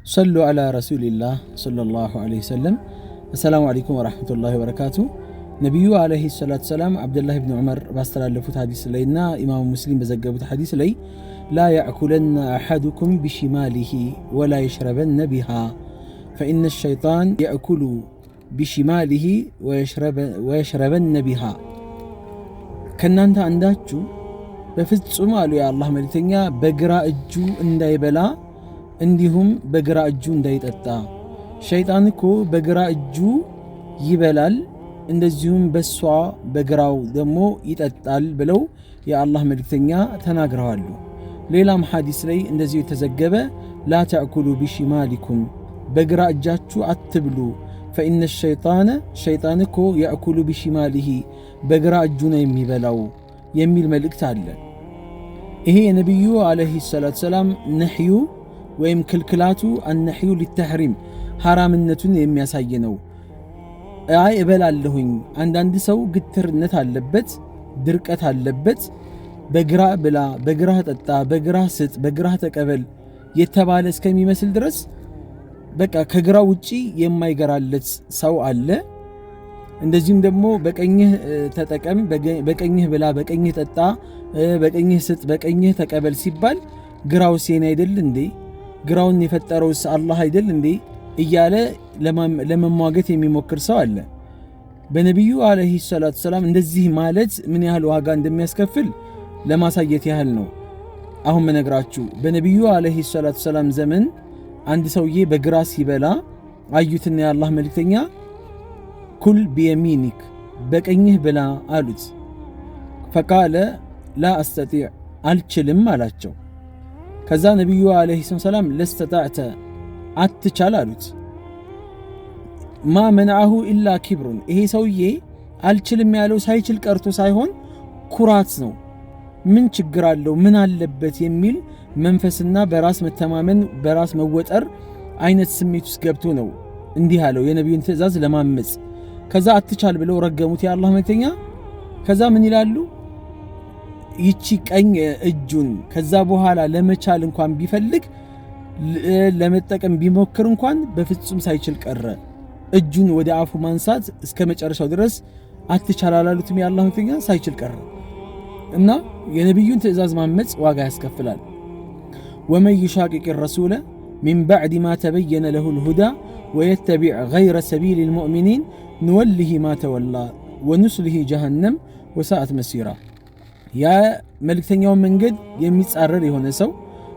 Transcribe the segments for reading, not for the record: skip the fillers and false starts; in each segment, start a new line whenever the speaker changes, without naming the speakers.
صلوا على رسول الله صلى الله عليه وسلم. السلام عليكم ورحمة الله وبركاته. نبيو عليه الصلاة والسلام عبد الله بن عمر باستلالفوت حديث لينا إمام مسلم بزقبوت حديث لي لا يأكلن أحدكم بشماله ولا يشربن بها فإن الشيطان يأكل بشماله ويشربن بها. كنانتا عنداتشو በፍጹም አሉ የአላህ መልእክተኛ በግራ እጁ እንዳይበላ እንዲሁም በግራ እጁ እንዳይጠጣ። ሸይጣን እኮ በግራ እጁ ይበላል እንደዚሁም በሷ በግራው ደግሞ ይጠጣል ብለው የአላህ መልእክተኛ ተናግረዋል። ሌላም ሐዲስ ላይ እንደዚሁ የተዘገበ ላ ተأكሉ بشمالكم በግራ እጃችሁ አትብሉ فإن الشيطان ሸይጣን እኮ يأكل بشماله በግራ እጁ ነው የሚበላው የሚል መልእክት አለ። ይሄ የነብዩ አለይሂ ሰላቱ ሰላም ነህዩ ወይም ክልክላቱ አንነህዩ ሊተህሪም ሐራምነቱን የሚያሳይ ነው። አይ እበላለሁኝ። አንዳንድ ሰው ግትርነት አለበት፣ ድርቀት አለበት። በግራ ብላ፣ በግራ ጠጣ፣ በግራ ስጥ፣ በግራ ተቀበል የተባለ እስከሚመስል ድረስ በቃ ከግራ ውጪ የማይገራለት ሰው አለ። እንደዚሁም ደግሞ በቀኝህ ተጠቀም፣ በቀኝህ ብላ፣ በቀኝህ ጠጣ፣ በቀኝህ ስጥ፣ በቀኝህ ተቀበል ሲባል ግራው ሲን አይደል እንዴ? ግራውን የፈጠረውስ አላህ አይደል እንዴ? እያለ ለመሟገት የሚሞክር ሰው አለ። በነብዩ አለይሂ ሰላቱ ሰላም እንደዚህ ማለት ምን ያህል ዋጋ እንደሚያስከፍል ለማሳየት ያህል ነው አሁን መነግራችሁ። በነብዩ አለይሂ ሰላቱ ሰላም ዘመን አንድ ሰውዬ በግራ ሲበላ አዩትና የአላህ መልእክተኛ ኩል ቢየሚኒክ በቀኝህ ብላ አሉት። ፈቃለ ላ አስተጢዕ አልችልም አላቸው። ከዛ ነብዩ አለይሂ ሰላም ለስተጣዕተ አትቻል አሉት። ማ መንዐሁ ኢላ ኪብሩን ይሄ ሰውዬ አልችልም ያለው ሳይችል ቀርቶ ሳይሆን ኩራት ነው። ምን ችግር አለው ምን አለበት የሚል መንፈስና በራስ መተማመን በራስ መወጠር አይነት ስሜት ውስጥ ገብቶ ነው እንዲህ ያለው የነብዩን ትእዛዝ ለማመጽ። ከዛ አትቻል ብለው ረገሙት የአላህ መልእክተኛ። ከዛ ምን ይላሉ? ይቺ ቀኝ እጁን ከዛ በኋላ ለመቻል እንኳን ቢፈልግ ለመጠቀም ቢሞክር እንኳን በፍጹም ሳይችል ቀረ። እጁን ወደ አፉ ማንሳት እስከ መጨረሻው ድረስ አትቻል አላሉትም የአላህ መልእክተኛ፣ ሳይችል ቀረ። እና የነብዩን ትእዛዝ ማመጽ ዋጋ ያስከፍላል። ወመን ይሻቂቅ الرسول من بعد ما تبين له الهدى ويتبع غير سبيل المؤمنين نوله ما تولى ونصله جهنم وساءت مسيرا። ያ መልእክተኛውን መንገድ የሚጻረር የሆነ ሰው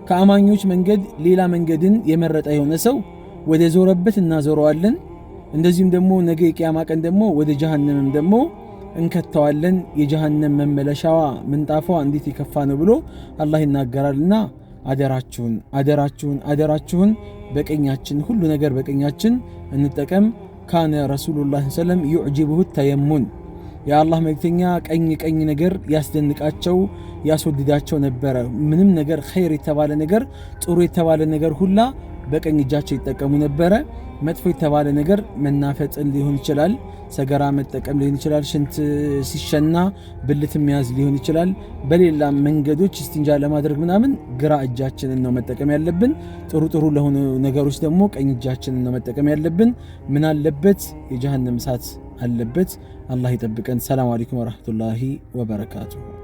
ከአማኞች መንገድ ሌላ መንገድን የመረጠ የሆነ ሰው ወደ ዞረበት እናዞረዋለን። እንደዚህም ደግሞ ነገ የቂያማ ቀን ደግሞ ወደ ጀሃነምም ደግሞ እንከተዋለን። የጀሃነም መመለሻዋ ምንጣፏ እንዴት የከፋ ነው ብሎ አላህ ይናገራልና አደራችሁን አደራችሁን አደራችሁን በቀኛችን ሁሉ ነገር በቀኛችን እንጠቀም። ካነ ረሱሉላህ ሰለም يعجبه التيمن የአላህ መልእክተኛ ቀኝ ነገር ያስደንቃቸው ያስወድዳቸው ነበረ። ምንም ነገር ኸይር የተባለ ነገር ጥሩ የተባለ ነገር ሁላ በቀኝ እጃቸው ይጠቀሙ ነበረ። መጥፎ የተባለ ነገር መናፈጥን ሊሆን ይችላል፣ ሰገራ መጠቀም ሊሆን ይችላል፣ ሽንት ሲሸና ብልት መያዝ ሊሆን ይችላል። በሌላ መንገዶች እስቲንጃ ለማድረግ ምናምን ግራ እጃችንን ነው መጠቀም ያለብን። ጥሩ ለሆኑ ነገሮች ደግሞ ቀኝ እጃችንን ነው መጠቀም ያለብን። ምን አለበት የጀሃነም እሳት አለበት። አላህ ይጠብቀን። ሰላም አለይኩም ወራህመቱላሂ ወበረካቱሁ።